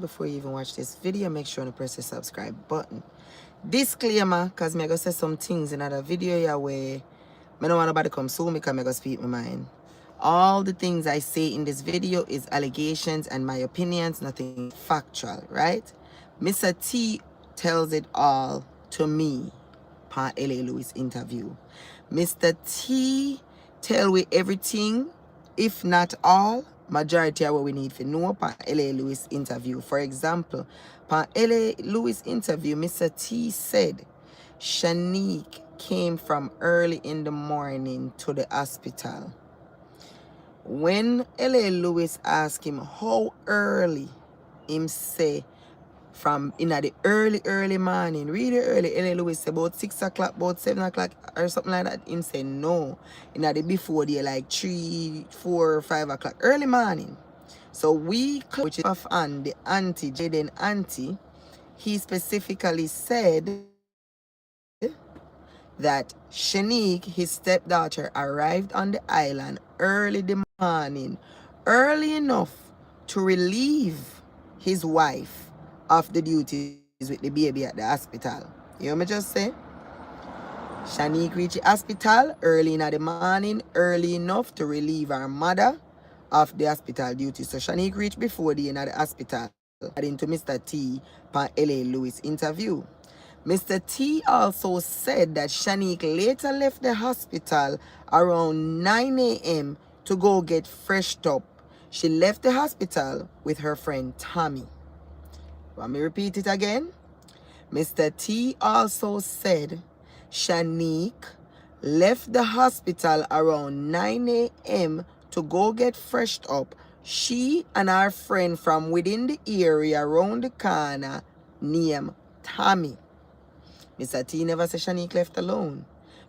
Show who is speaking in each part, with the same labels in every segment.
Speaker 1: before you even watch this video, make sure to press the subscribe button. Disclaimer, because I'm going to say some things in another video here where I don't want nobody to come sue me because I'm going to speak my mind. All the things I say in this video is allegations and my opinions, nothing factual, right? Mr. T tells it all to me, per L.A. Lewis interview. Mr. T tell we everything, if not all, majority of what we need to know per L.A. Lewis interview. For example, per L.A. Lewis interview, Mr. T said Shanique came from early in the morning to the hospital. When L.A. Lewis asked him how early, him say from in the early morning, really early. L.A. Lewis say about 6 o'clock, about 7 o'clock or something like that. Him say no. In the before day, like 3, 4, 5 o'clock, early morning. So we, which is off on the auntie, Jaden auntie, he specifically said that Shanique, his stepdaughter, arrived on the island early the morning, early enough to relieve his wife of the duties with the baby at the hospital. You hear me just say? Shanique reached the hospital early in the morning, early enough to relieve her mother of the hospital duties. So Shanique reached before the end of the hospital, according to Mr. T per L.A. Lewis interview. Mr. T also said that Shanique later left the hospital around 9 a.m. to go get freshed up. She left the hospital with her friend Tommy. Want me repeat it again? Mr. T also said Shanique left the hospital around 9 a.m. to go get freshed up. She and her friend from within the area around the corner named Tommy. Mr. T never said Shanique left alone.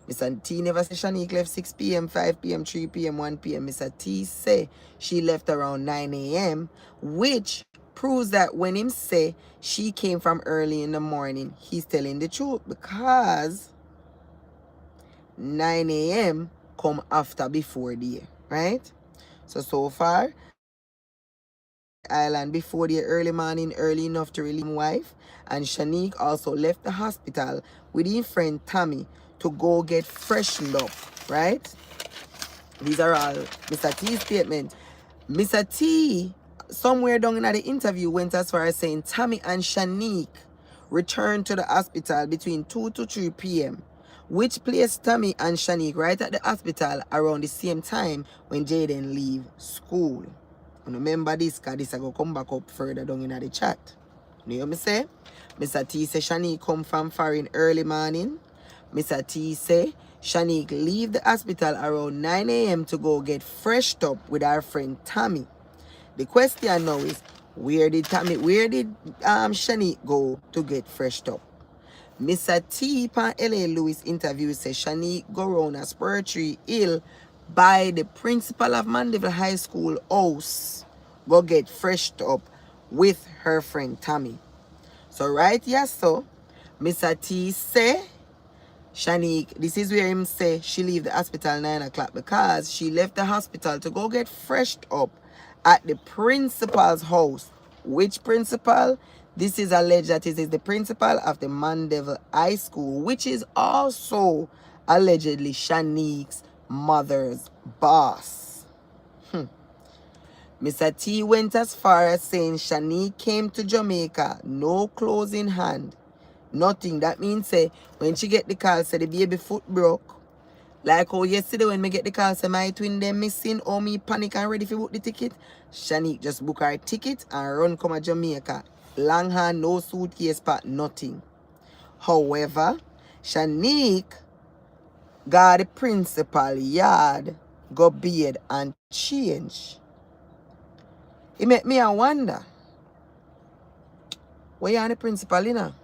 Speaker 1: Mr. T never said Shanique left 6 p.m., 5 p.m., 3 p.m., 1 p.m. Mr. T say she left around 9 a.m., which proves that when him say she came from early in the morning, he's telling the truth, because 9 a.m. come after before day, right? So far, island before the early morning, early enough to relieve his wife, and Shanique also left the hospital with his friend Tommy to go get freshened up, right? These are all Mr. T's statement. Mr. T, somewhere down in the interview, went as far as saying Tommy and Shanique returned to the hospital between 2 to 3 p.m., which placed Tommy and Shanique right at the hospital around the same time when Jaden leave school. And remember this, because this is going to come back up further down in the chat. You know what I say? Mr. T say Shanique come from foreign early morning. Mr. T say Shanique leave the hospital around 9 a.m. to go get freshed up with her friend Tommy. The question now is, where did Shanique go to get freshed up? Mr. T pan L.A. Lewis interview says Shanique go round a Sassyruchall Hill by the principal of Mandeville High School house, go get freshed up with her friend Tommy. So right here, so Mr. T say Shanique, this is where him say she leave the hospital 9 o'clock because she left the hospital to go get freshed up at the principal's house. Which principal? This is alleged that it is the principal of the Mandeville High School, which is also allegedly Shanique's mother's boss. Mr. T went as far as saying Shanique came to Jamaica, no clothes in hand, nothing. That means say when she get the call, say the baby foot broke. Like how yesterday when me get the call, say my twin them missing, or me panic and ready to book the ticket. Shanique just book her ticket and run come to Jamaica. Long hand, no suitcase pack, nothing. However, Shanique got the principal yard, go beard and change. It make me a wonder. Why you on the principal, you know?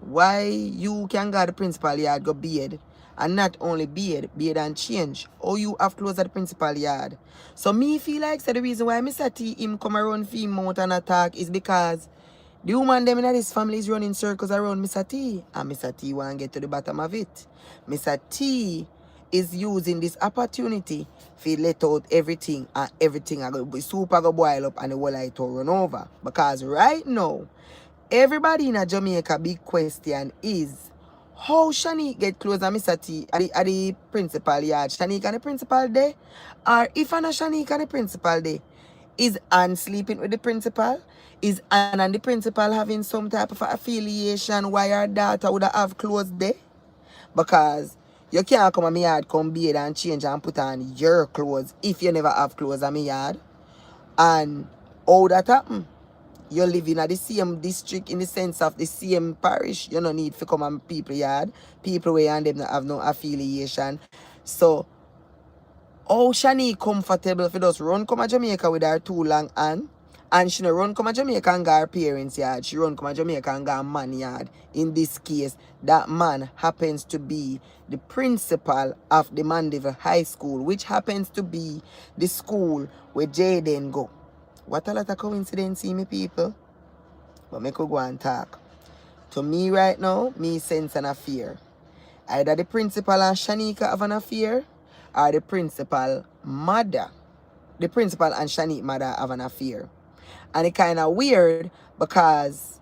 Speaker 1: Why you can go to the principal yard, go beard, and not only beard and change. Or you have closed at the principal yard. So me feel like so the reason why Mr. T him come around for him out and attack is because the woman them in this family is running circles around Mr. T. And Mr. T want to get to the bottom of it. Mr. T is using this opportunity to let out everything, and everything are going to be super go boil up and the whole light to run over. Because right now, everybody in Jamaica, big question is how Shanique get close to Mr. T at the principal yard. Shanique and the principal there? Or if I'm not Shanique and the principal there, is Anne sleeping with the principal? Is Anne and the principal having some type of affiliation why her daughter would have clothes there? Because you can't come to my yard, come bathe and change and put on your clothes if you never have clothes in my yard. And how that happen? You live in the same district in the sense of the same parish. You don't need to come on people yard. People where and them not have no affiliation. So how Shani comfortable for just run come to Jamaica with her too long and she no run come to Jamaica and go her parents yard. She run come to Jamaica and go her man yard. In this case, that man happens to be the principal of the Mandeville High School, which happens to be the school where Jaden go. What a lot of coincidence, see me people? But me could go and talk. To me right now, me sense an affair. Either the principal and Shanika have an affair, or the principal mother. The principal and Shanique mother have an affair. And it kind of weird because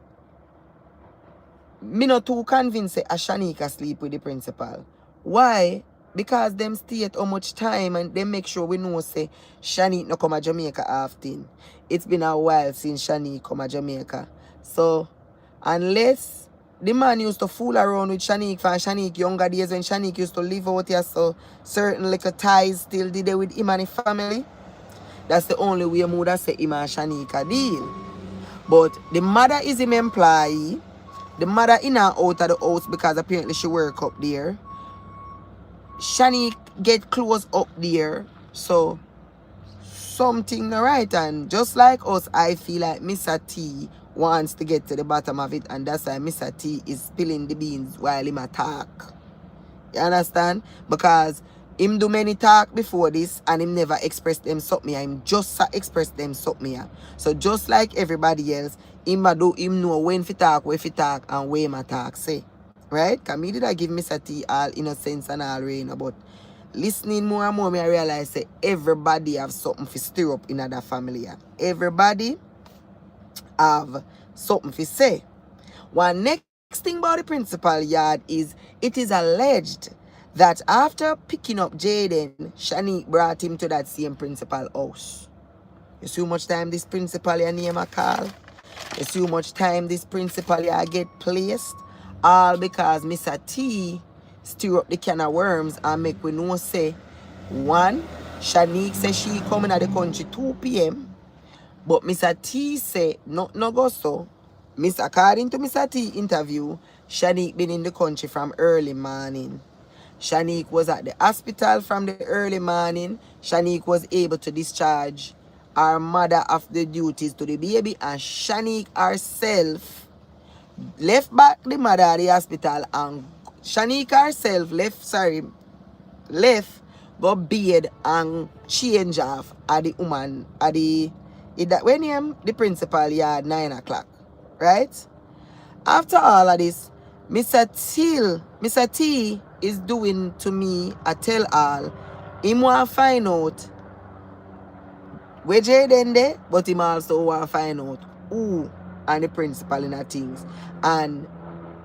Speaker 1: me not too convinced that Shanika sleep with the principal. Why? Because them state how much time and they make sure we know say Shanique no come to Jamaica often. It's been a while since Shanique come to Jamaica. So unless the man used to fool around with Shanique for Shanique younger days when Shanique used to live out here, so certain little ties still did there with him and his family. That's the only way I would say him and Shanika deal. But the mother is him employee. The mother in and out of the house because apparently she work up there. Shanique get close up there. So something not right. And just like us, I feel like Mr. T wants to get to the bottom of it, and that's why Mr. T is spilling the beans while him attack. You understand? Because him do many talk before this and him never express them something. Him just express them something. So just like everybody else, him know when to talk, where to talk, and where him talk say. Right? Because me did I give Mr. T all innocence and all rain, but listening more and more, I realize that everybody have something to stir up in that family. Everybody have something to say. One next thing about the principal yard is it is alleged that after picking up Jaden, Shanique brought him to that same principal house. You see how much time this principal your name a call? You see how much time this principal you get placed? All because Mr. T stir up the can of worms and make we know say, one, Shanique say she coming at the country 2 p.m. But Mr. T say no go so. According to Mr. T interview, Shanique been in the country from early morning. Shanique was at the hospital from the early morning. Shanique was able to discharge her mother of the duties to the baby, and Shanique herself left back the mother at the hospital, and Shanique herself left go bathe and change off at the woman at the when him the principal yard 9 o'clock. Right? After all of this, Mr. T is doing to me a tell all. Him want to find out where Jaden there, but him also want to find out who and the principal in the things. And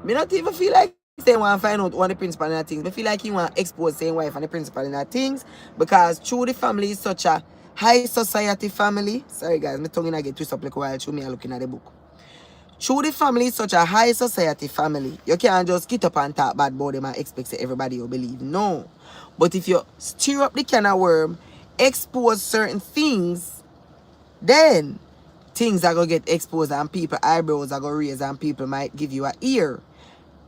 Speaker 1: me not even feel like they want to find out who the principal in the things. I feel like he want to expose his wife and the principal in the things because through the family is such a high society family. Sorry guys, my tongue I get twisted up like a while through me and looking at the book. Through the family is such a high society family. You can't just get up and talk bad about them and expect everybody will believe. No. But if you stir up the can of worm, expose certain things, then things are going to get exposed and people eyebrows are going to raise and people might give you an ear.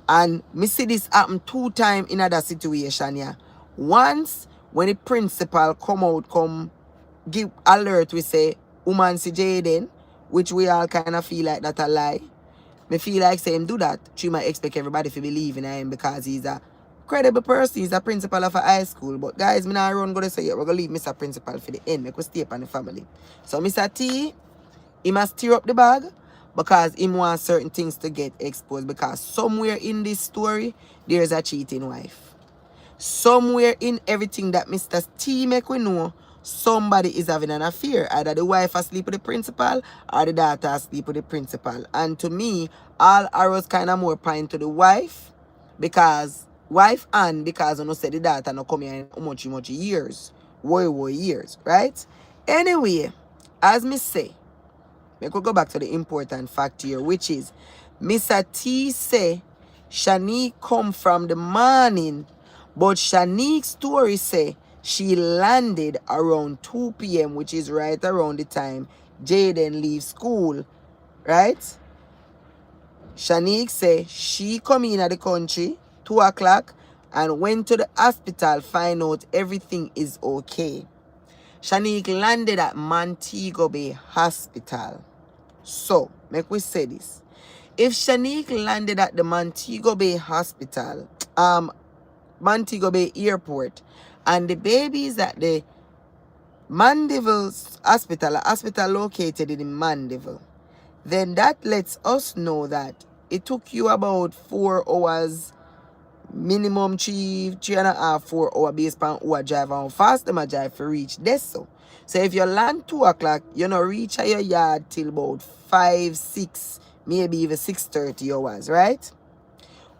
Speaker 1: And me see this happen 2 times in other situation. Yeah. Once, when the principal come give alert, we say, woman see Jaden, which we all kind of feel like that a lie. Me feel like say him do that. She might expect everybody to believe in him because he's a credible person. He's a principal of a high school. But guys, me not run gonna say we're gonna leave Mr. Principal for the end. We could stay up on the family. So Mr. T, he must stir up the bag because he wants certain things to get exposed. Because somewhere in this story, there's a cheating wife. Somewhere in everything that Mr. T make we know, somebody is having an affair. Either the wife asleep with the principal or the daughter asleep with the principal. And to me, all arrows kind of more point to the wife, because because you know say the daughter no come here in much years. War years, right? Anyway, as me say, we could go back to the important fact here, which is Mr. T say Shanique come from the morning, but Shanique's story say she landed around 2 p.m., which is right around the time Jaden leaves school, right? Shanique say she come in at the country 2 o'clock and went to the hospital, find out everything is okay. Shanique landed at Montego Bay Hospital. So, make we say this. If Shanique landed at the Montego Bay Hospital, Montego Bay Airport, and the baby is at the Mandeville Hospital, a hospital located in Mandeville, then that lets us know that it took you about 4 hours, minimum 3.5, 4 hours based on who drive and how fast them drive to reach this. So if you land 2 o'clock, you know reach at your yard till about 5, 6, maybe even 6:30 hours, right?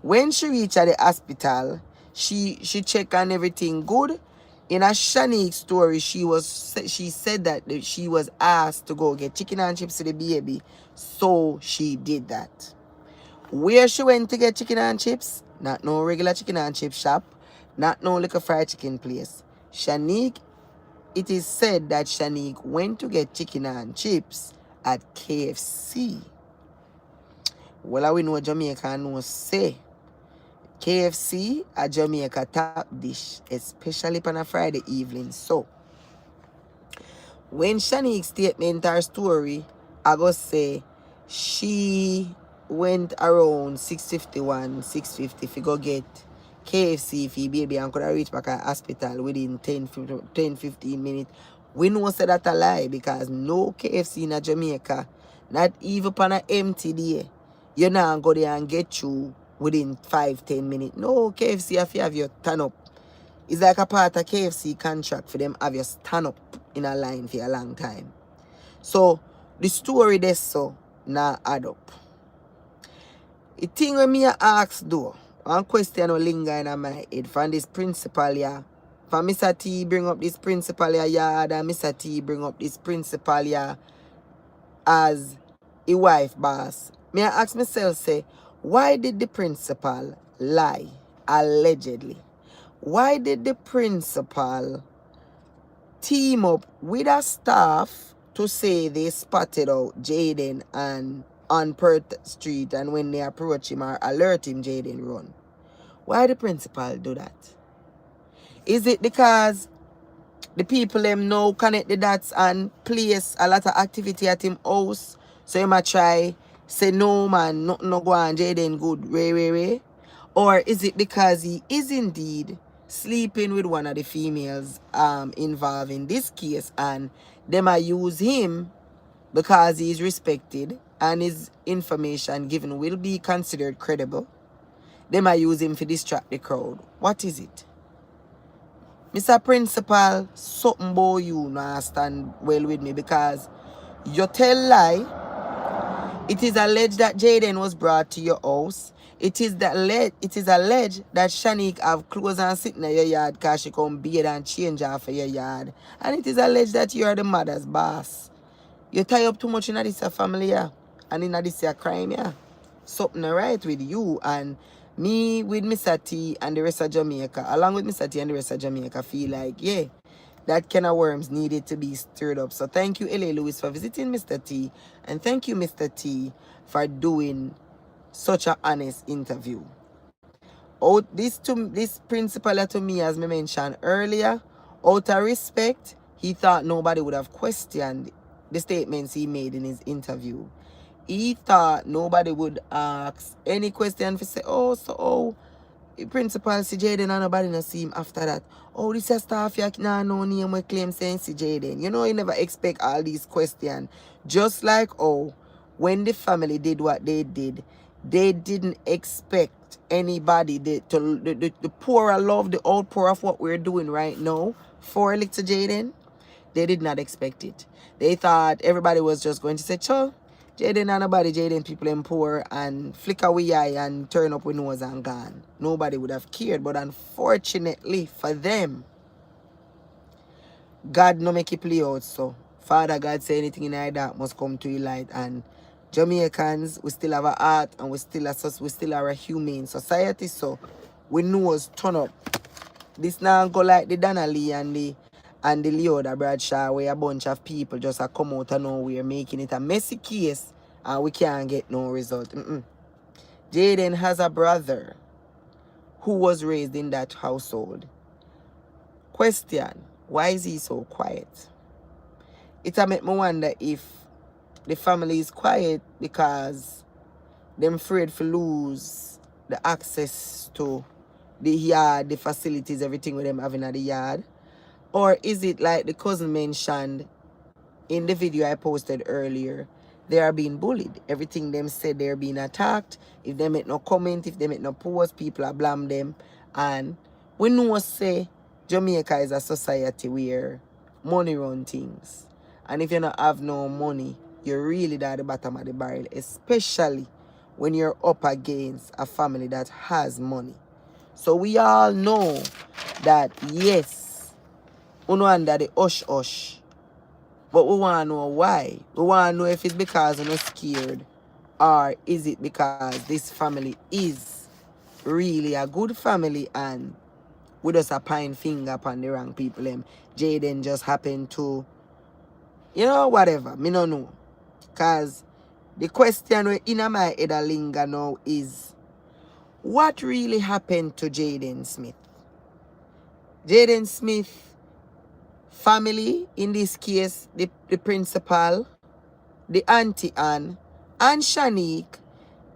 Speaker 1: When she reached at the hospital, she checked on everything good. In a Shanique story, she said that she was asked to go get chicken and chips to the baby, so she did that. Where she went to get chicken and chips? Not no regular chicken and chip shop, not no little fried chicken place. Shanique, it is said that Shanique went to get chicken and chips at KFC. Well, we know Jamaica no say KFC a Jamaica top dish, especially on a Friday evening. So, when Shanique statement her story, I go say she went around 6:51, 6:50 to go get KFC for baby and could have reached back at hospital within 10-15 minutes. We know say that a lie, because no KFC in Jamaica, not even on an empty day, you now go there and get you within 5-10 minutes. No, KFC have you turn up. It's like a part of KFC contract for them have you stand up in a line for a long time. So the story there so now add up. The thing when me ask though, one question will linger in my head from this principal here. For Mr. T bring up this principal here yard, and Mr. T bring up this principal here as a wife boss. Me I ask myself say, why did the principal lie allegedly? Why did the principal team up with a staff to say they spotted out Jaden and on Perth Street, and when they approach him or alert him, Jaden run? Why the principal do that? Is it because the people them now connect the dots and place a lot of activity at him house, so he might try say no man, nothing no go on, Jaden good, Ray? Or is it because he is indeed sleeping with one of the females involved in this case, and they might use him because he is respected and his information given will be considered credible? They might use him to distract the crowd. What is it? Mr. Principal, something about you now stand well with me, because you tell lie. It is alleged that Jaden was brought to your house. It is alleged that Shanique have clothes and sitting in your yard because she come bathe and change off for your yard. And it is alleged that you are the mother's boss. You tie up too much in this family, yeah, and in this crime, yeah. Something right with you and me with Mr. T and the rest of Jamaica, along with Mr. T and the rest of Jamaica, feel like, yeah, that can of worms needed to be stirred up. So thank you, L.A. Lewis, for visiting Mr. T. And thank you, Mr. T, for doing such an honest interview. This principal to me, as I mentioned earlier, out of respect, he thought nobody would have questioned the statements he made in his interview. He thought nobody would ask any question for say, the principal see Jaden and nobody not see him after that. Oh, this is staff you nah no name we claim saying see Jaden. You know, you never expect all these questions. Just like when the family did what they did, they didn't expect expect anybody the poor love, the outpour of what we're doing right now for little Jaden. They did not expect it. They thought everybody was just going to say, "Cho, Jaden and nobody, Jaden people and poor," and flick away eye and turn up with nose and gone. Nobody would have cared. But unfortunately for them, God no make it play out. So Father God say anything in our dark must come to your light. And Jamaicans, we still have a heart and we still are a humane society. So we know us turn up. This now go like the Donnelly and the Leoda Bradshaw, where a bunch of people just a come out of nowhere making it a messy case and we can't get no result. Jaden has a brother who was raised in that household. Question, why is he so quiet? It make me wonder if the family is quiet because they're afraid to lose the access to the yard, the facilities, everything with them having at the yard. Or is it like the cousin mentioned in the video I posted earlier, they are being bullied. Everything them said, they're being attacked. If they make no comment, if they make no post, people are blame them. And we know say Jamaica is a society where money run things. And if you don't have no money, you're really at the bottom of the barrel, especially when you're up against a family that has money. So we all know that, yes, we're under the hush-hush. But we want to know why. We want to know if it's because we're scared or is it because this family is really a good family and we just a pine finger upon the wrong people. Jaden just happened to, whatever. Me no know. Because the question in my head a linger now is, what really happened to Jaden Smith? Jaden Smith family, in this case, the principal, the auntie Ann, and Shanique,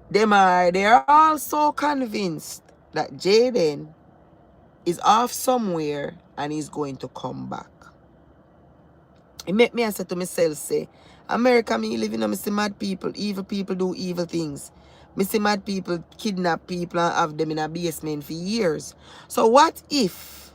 Speaker 1: they're all so convinced that Jaden is off somewhere and he's going to come back. It make me say to myself, say, America, me living on me see mad people, evil people do evil things. Me see mad people kidnap people and have them in a basement for years. So what if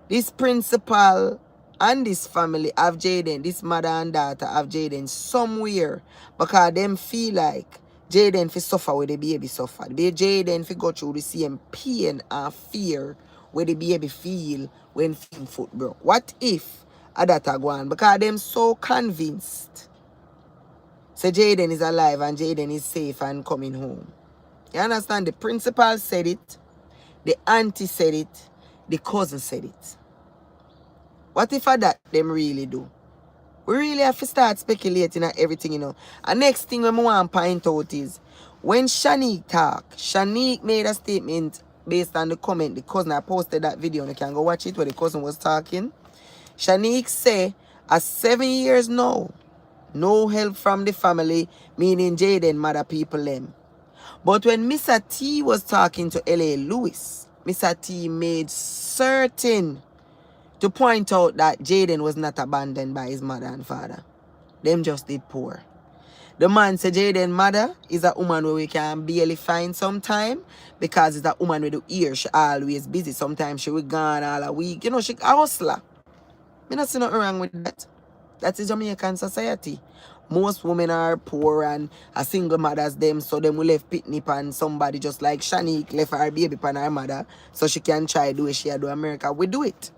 Speaker 1: this principal and this family have Jaden, this mother and daughter have Jaden somewhere because them feel like Jaden fi suffer where the baby suffer. Jaden fi go through the same pain and fear where the baby feel when him foot broke. What if that go on? Because them so convinced. So Jaden is alive and Jaden is safe and coming home. You understand? The principal said it, the auntie said it, the cousin said it. What if that them really do? We really have to start speculating at everything, And next thing we want to point out is, when Shanique talk, Shanique made a statement based on the comment. The cousin, I posted that video, and you can go watch it where the cousin was talking. Shanique say, at 7 years now, no help from the family, meaning Jaden, mother people them. But when Mr. T was talking to L.A. Lewis, Mr. T made certain to point out that Jaden was not abandoned by his mother and father. Them just did poor. The man said Jaden's mother is a woman where we can barely find sometime because it's a woman with the ear. She always busy. Sometimes she will gone all a week. She a hustler. Me not see nothing wrong with that. That is Jamaican society. Most women are poor and a single mothers them, so them will left pitney pan somebody just like Shanique left her baby pan her mother so she can try do what she do America. We do it.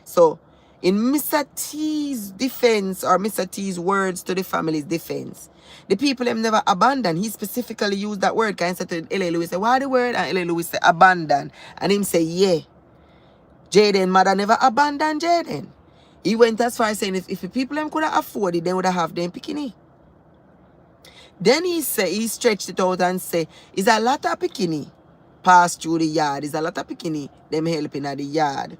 Speaker 1: So, in Mr. T's defense, or Mr. T's words to the family's defense, the people them never abandon. He specifically used that word. Can I say to L.A. Lewis, say, why the word? And L.A. Lewis say, abandon. And him say, yeah. Jaden mother never abandoned Jaden. He went as far as saying, if the people them could have afforded, they would have them bikini. Then he stretched it out and say, is a lot of bikini pass through the yard. Is a lot of bikini them helping at the yard.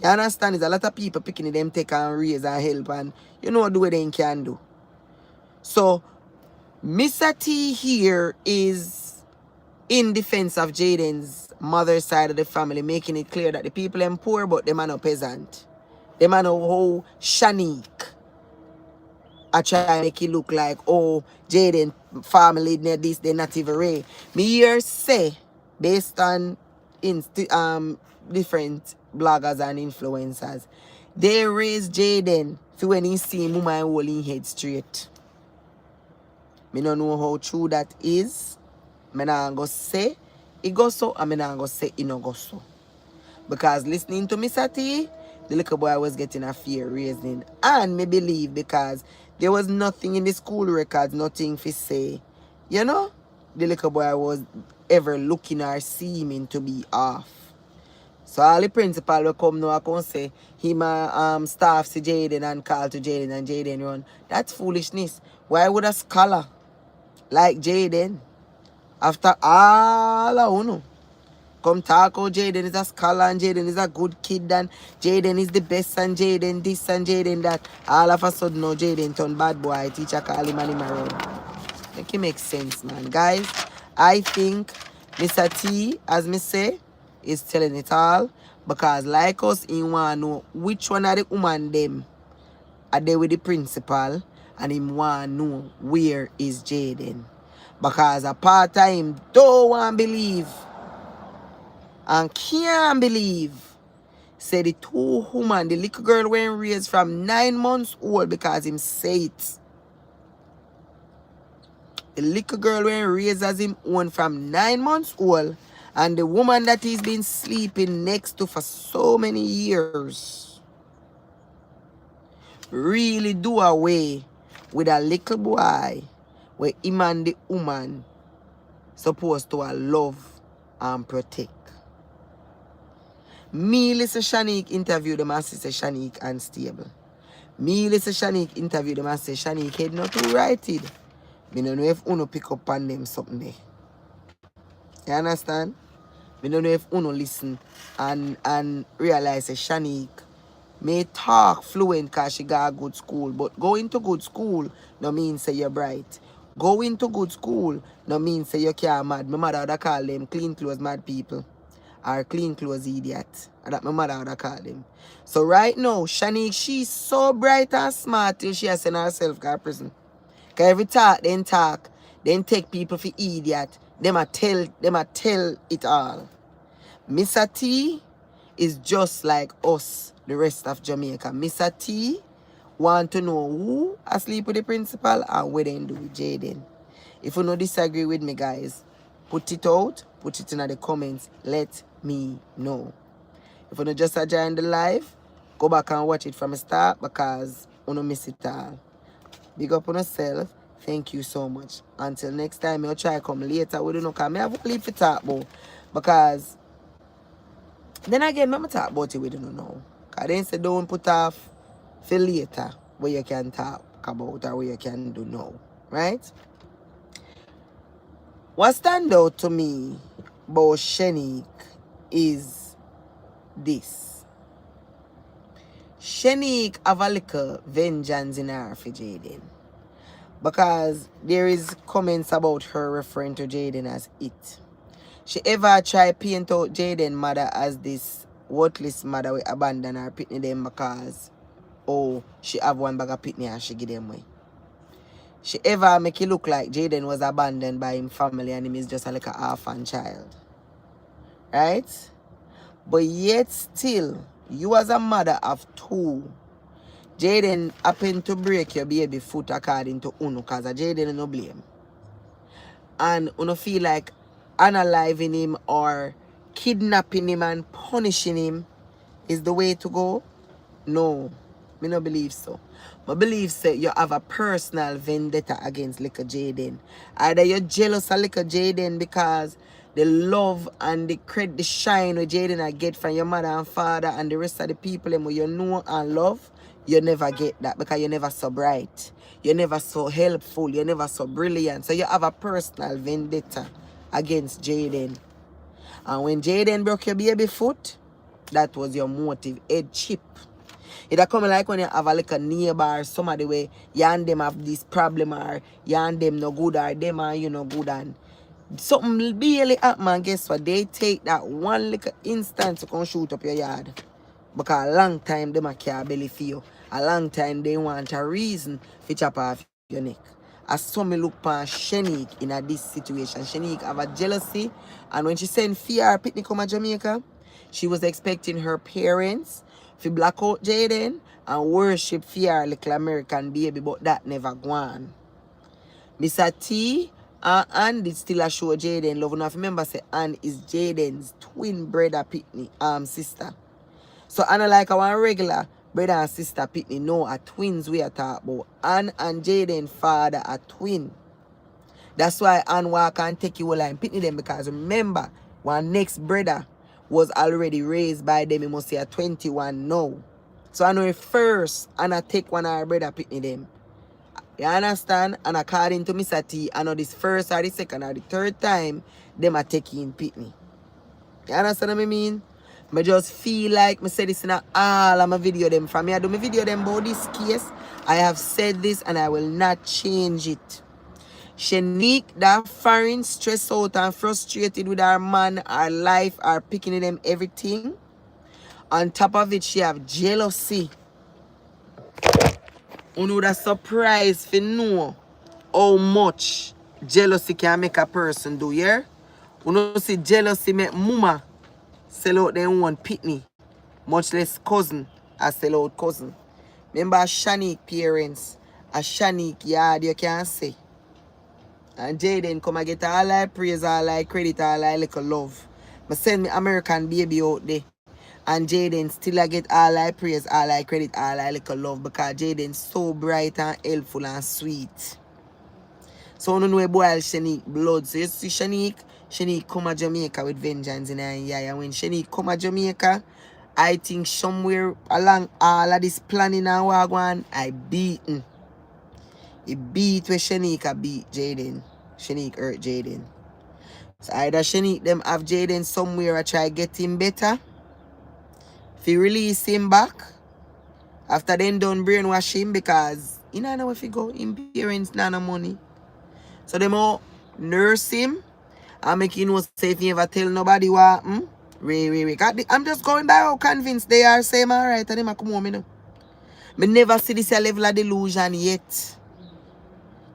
Speaker 1: You understand? There's a lot of people picking them take and raise and help and do what they can do. So, Mr. T here is in defense of Jaden's mother's side of the family, making it clear that the people are poor, but them are no peasant. Them are no whole Shanique I try to make it look like, oh, Jaden family, this, they not even real. Me here say, based on different bloggers and influencers, they raise Jaden for when he see him woman holding head straight. Me don't know how true that is. Me not go say it go so, and me not go say it no go so. Because listening to Mr. T, the little boy was getting a fear raising. And me believe because there was nothing in the school records, nothing to say. You know, the little boy was ever looking or seeming to be off. So all the principal will come now and say, him staff to Jaden and call to Jaden and Jaden run. That's foolishness. Why would a scholar like Jaden, after all I know, come talk how Jaden is a scholar and Jaden is a good kid and Jaden is the best and Jaden this and Jaden that. All of a sudden now Jaden turn bad boy. Teacher call him and him around. Make it make sense, man. Guys, I think Mr. T, as me say, is telling it all. Because like us, he want to know which one of the woman them are there with the principal. And him want to know where is Jaden. Because a part of him don't want to believe and can't believe, say the two women, the little girl were raised from 9 months old because him say it. The little girl were raised as him own from 9 months old, and the woman that he's been sleeping next to for so many years really do away with a little boy where him and the woman supposed to love and protect. Me listen Shanique interview them and say Shanique unstable. Me listen Shanique interview them and say Shanique head not too righted. Me don't know if Uno pick up on them something there. You understand? Me don't know if Uno listen and realize that Shanique may talk fluent because she got a good school, but going to good school no mean say you're bright. Going to good school no mean say you can't mad. My mother would call them clean clothes mad people. Or clean clothes idiot. And that my mother would call them. So right now, Shanique, she's so bright and smart till she has sent herself to prison. Because every talk, then take people for idiot. Them a tell it all. Mr. T is just like us, the rest of Jamaica. Mr. T want to know who asleep with the principal and what they do with Jaden. If you don't disagree with me, guys, put it out, put it in the comments, let me know. If you don't just join the live, go back and watch it from the start because you don't miss it all. Big up on yourself. Thank you so much. Until next time, I'll try to come later. We don't know because I have to leave for talk about. Because then again, I'm talk about it we don't know. Because they say don't put off for later where you can talk about or where you can do now. Right? What stand out to me about Shanique is this. Shanique have a little vengeance in her for Jaden. Because there is comments about her referring to Jaden as it. She ever try paint out Jaden mother as this worthless mother will abandon her pitney them because oh she have one bag of pitney and she give them away. She ever make it look like Jaden was abandoned by him family and him is just like an orphan child. Right? But yet still, you as a mother of two, Jaden happened to break your baby foot according to Uno because Jaden no blame. And Uno feel like unaliving him or kidnapping him and punishing him is the way to go? No, me no believe so. I believe say you have a personal vendetta against little Jaden. Either you're jealous of little Jaden because the love and the credit, the shine with Jaden I get from your mother and father and the rest of the people who you know and love, you never get that because you're never so bright. You're never so helpful. You're never so brilliant. So you have a personal vendetta against Jaden. And when Jaden broke your baby foot, that was your motive. Head chip. It come like when you have a like a neighbor or somebody where you and them have this problem or you and them no good or them and you no good and something barely happen and guess what? They take that one little instant to come shoot up your yard. Because a long time them a care belly for you. A long time they want a reason to chop off your neck. As some me look upon Shanique in this situation. Shanique have a jealousy, and when she sent Fear picnic come to Jamaica, she was expecting her parents to black out Jaden and worship Fear little American baby, but that never gone. Mr. T and Ann did still a show Jaden love. Now remember say Ann is Jaden's twin brother pitney sister. So Anna like our regular brother and sister pitney. No, a twins we are talking about. Ann and Jaden father are twin. That's why Ann walk and take you all and pitney them, because remember one next brother was already raised by them. He must say a 21 now. So I know first Anna take one of our brother pitney them. You understand? And according to Mr. T, I know this first or the second or the third time them are taking pitney. You understand what I mean? I just feel like I say this in all of my video them. From me I do my video them about this case. I have said this and I will not change it. Shanique, that foreign, stressed out and frustrated with her man, her life, her picking them everything. On top of it, she have jealousy. You know that surprise for know how much jealousy can make a person do, yeah? You know see jealousy make mama sell out their own pitney, much less cousin as sell out cousin. Remember Shanique parents, a Shanique yard you can say. And Jaden come and get all I praise, all I credit, all I little love. I send me American baby out there. And Jaden still I get all I praise, all I credit, all I little love, because Jaden's so bright and helpful and sweet. So you know boy Shanique blood. So you see Shanique come to Jamaica with vengeance in her eye. And when Shanique come to Jamaica, I think somewhere along all of this planning and wagwan, I beaten. It beat where Shanique beat Jaden. Shanique hurt Jaden. So either Shanique them have Jaden somewhere I try get him better. If you release him back, after then done brainwash him, because you know where if you go, him parents not no money. So they more nurse him and make you know say if you ever tell nobody what I'm just going by how convinced they are, say alright, and them come home, you know. Me never see this level of delusion yet.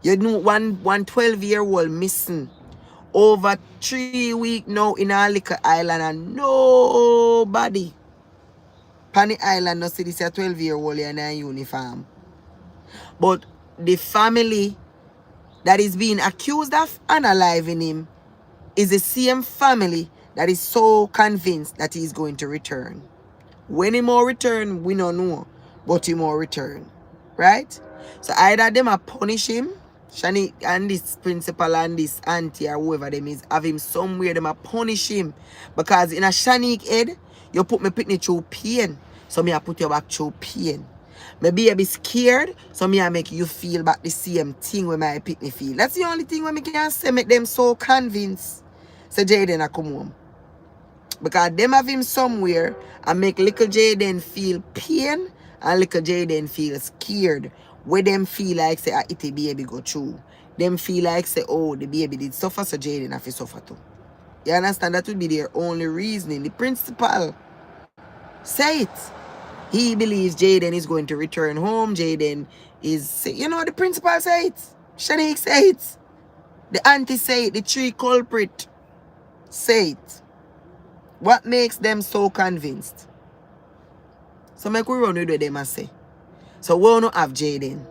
Speaker 1: You know one 12-year-old missing over 3 weeks now in a little island, and nobody Pani Island no see this a 12-year-old in a uniform. But the family that is being accused of unaliving him is the same family that is so convinced that he is going to return. When he will return, we don't know, but he will return. Right? So either them are punish him, Shani and this principal and this auntie or whoever them is, have him somewhere, them are punish him. Because in a Shanique head, you put me picnic through pain, so me I put you back through pain. Maybe I be scared, so me I make you feel back the same thing when my picnic feel. That's the only thing when me can say make them so convinced. So Jaden I come home. Because them have him somewhere and make little Jaden feel pain and little Jaden feel scared. Where them feel like say it baby go through. Them feel like say oh the baby did suffer, so Jaden have to suffer too. You understand? That would be their only reasoning. The principal say it. He believes Jaden is going to return home. Jaden is, you know, the principal say it. Shanique say it. The auntie say it. The three culprit say it. What makes them so convinced? So make we run with them and say. So we don't have Jaden.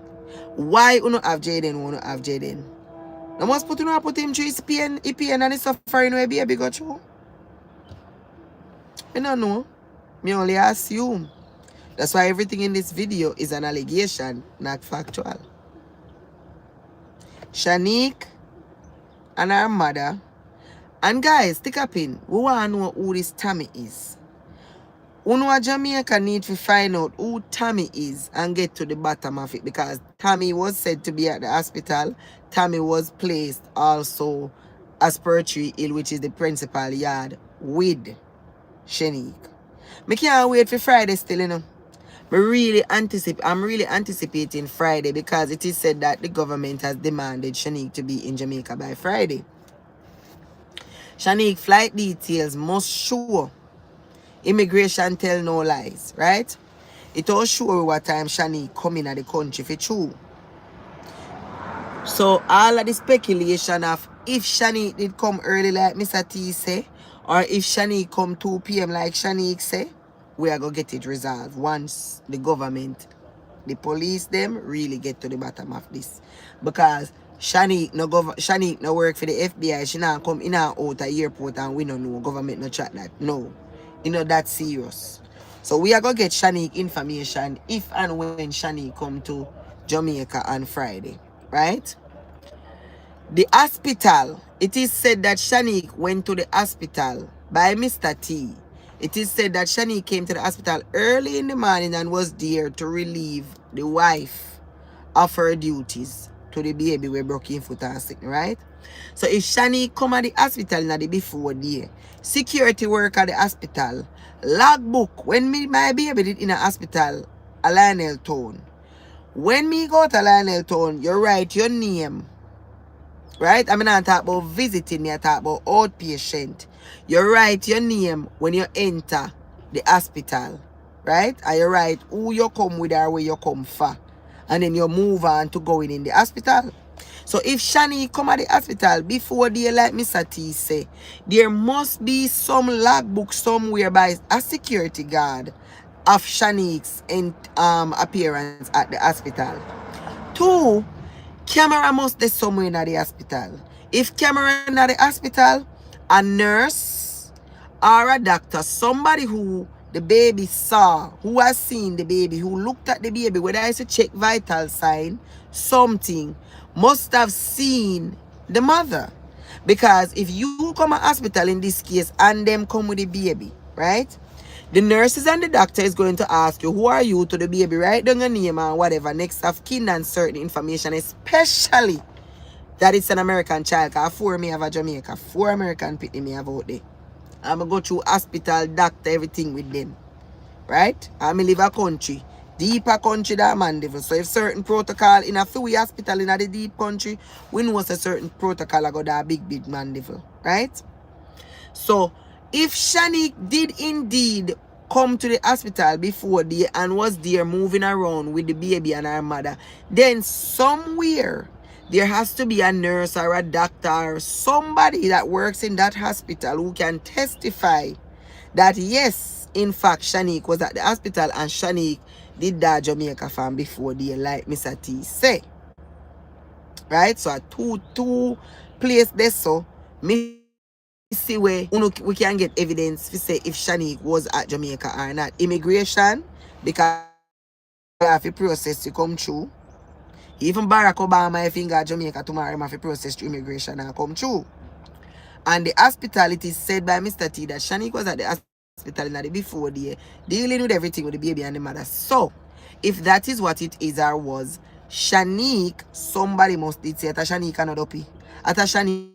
Speaker 1: Why we don't have Jaden? We don't have Jaden. Now must put him through his pain and his suffering where baby go through. I don't know. Me only assume. That's why everything in this video is an allegation, not factual. Shanique and her mother. And guys, stick up in. We want to know who this Tammy is. We know Jamaica need to find out who Tammy is and get to the bottom of it, because Tammy was said to be at the hospital. Tammy was placed also as per Tree Hill, which is the principal yard, with Shanique. I can't wait for Friday still, you know. I'm really anticipating Friday, because it is said that the government has demanded Shanique to be in Jamaica by Friday. Shanique flight details must show. Immigration tell no lies, right? It all sure what time Shanique come in at the country for true. So all of the speculation of if Shanique did come early like Mr. T say, or if Shanique come 2 p.m. like Shanique say, we are going to get it resolved once the government, the police them really get to the bottom of this. Because Shanique no work for the FBI. She not come in and out at airport and we don't know. Government no chat that. No. You know that's serious. So we are going to get Shanique information if and when Shanique come to Jamaica on Friday. Right? The hospital. It is said that Shanique went to the hospital by Mr. T. It is said that Shanique came to the hospital early in the morning and was there to relieve the wife of her duties to the baby we broke in foot and sick, right? So if Shanique come at the hospital in the before day, security work at the hospital, logbook, when my baby did in a hospital, a Lionel Town. When me go to Lionel Town, you write your name. Right? I mean, I talk about visiting, I talk about outpatient. You write your name when you enter the hospital. Right? And you write who you come with or where you come for. And then you move on to going in the hospital. So if Shani come at the hospital before they like Mr. T say, there must be some logbook somewhere by a security guard of Shanique's appearance at the hospital. 2, camera must be somewhere in the hospital. If camera in the hospital, a nurse or a doctor, somebody who the baby saw, who has seen the baby, who looked at the baby, whether it's to check vital sign, something, must have seen the mother. Because if you come to hospital in this case and them come with the baby, right? The nurses and the doctor is going to ask you, who are you to the baby? Write down your name and whatever, next of kin and certain information, especially that it's an American child. Because 4 me have a Jamaica, 4 American people me have out there. I'm going to go through hospital, doctor, everything with them. Right? I'm going to live a country. Deeper country than Mandeville. So if certain protocol in a few hospital in the deep country, we know a certain protocol I go to a big Mandeville. Right? So if Shanique did indeed come to the hospital before day and was there moving around with the baby and her mother, then somewhere there has to be a nurse or a doctor or somebody that works in that hospital who can testify that yes, in fact, Shanique was at the hospital and Shanique did that Jamaica farm before day, like Mr. T say. Right? So a two place there, so me see where we can get evidence to say if Shanique was at Jamaica or not. Immigration, because you have to process to come through. Even Barack Obama, if he got Jamaica tomorrow, he have to process to immigration and come through. And the hospital, it is said by Mr. T that Shanique was at the hospital in the before day, dealing with everything with the baby and the mother. So, if that is what it is or was, Shanique, somebody must did say, at a Shanique and not At a Shanique